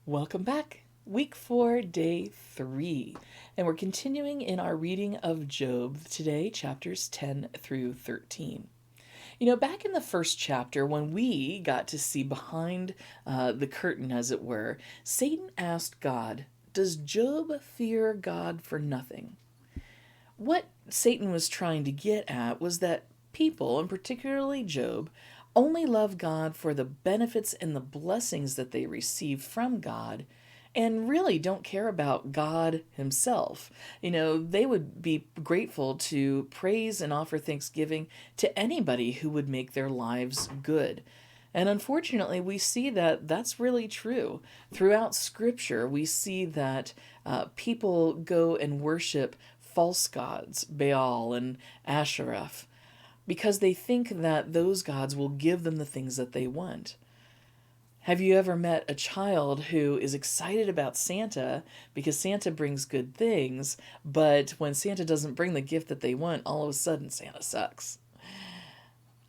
Welcome back. Week 4, day 3. And we're continuing in our reading of Job today, chapters 10 through 13. Back in the first chapter, when we got to see behind the curtain, as it were, Satan asked God, "Does Job fear God for nothing?" What Satan was trying to get at was that people, and particularly Job, only love God for the benefits and the blessings that they receive from God and really don't care about God Himself. They would be grateful to praise and offer thanksgiving to anybody who would make their lives good. And unfortunately, we see that that's really true. Throughout Scripture, we see that people go and worship false gods, Baal and Asherah, because they think that those gods will give them the things that they want. Have you ever met a child who is excited about Santa because Santa brings good things, but when Santa doesn't bring the gift that they want, all of a sudden Santa sucks?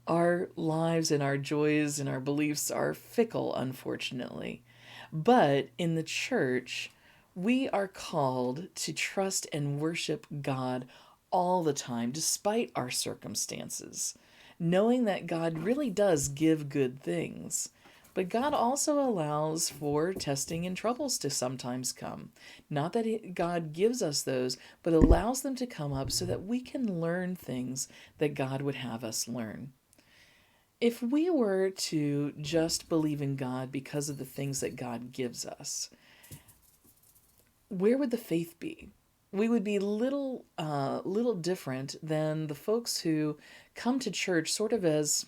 Our lives and our joys and our beliefs are fickle, unfortunately. But in the church, we are called to trust and worship God all the time, despite our circumstances, knowing that God really does give good things. But God also allows for testing and troubles to sometimes come. Not that God gives us those, but allows them to come up so that we can learn things that God would have us learn. If we were to just believe in God because of the things that God gives us, where would the faith be? We would be little different than the folks who come to church sort of as,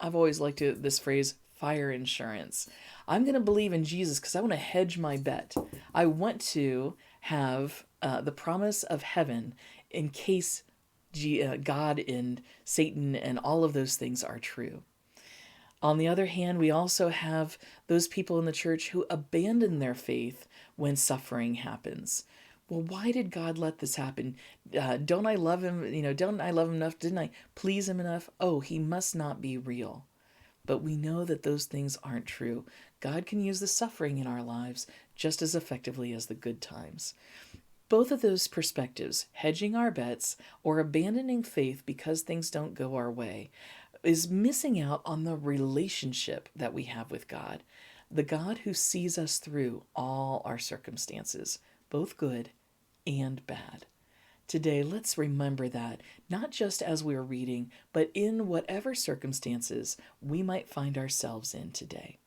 I've always liked this phrase, fire insurance. I'm going to believe in Jesus because I want to hedge my bet. I want to have the promise of heaven in case God and Satan and all of those things are true. On the other hand, we also have those people in the church who abandon their faith when suffering happens. Well, why did God let this happen? Don't I love him? Don't I love him enough? Didn't I please him enough? Oh, he must not be real. But we know that those things aren't true. God can use the suffering in our lives just as effectively as the good times. Both of those perspectives, hedging our bets or abandoning faith because things don't go our way, is missing out on the relationship that we have with God, the God who sees us through all our circumstances, both good and bad. Today, let's remember that, not just as we're reading, but in whatever circumstances we might find ourselves in today.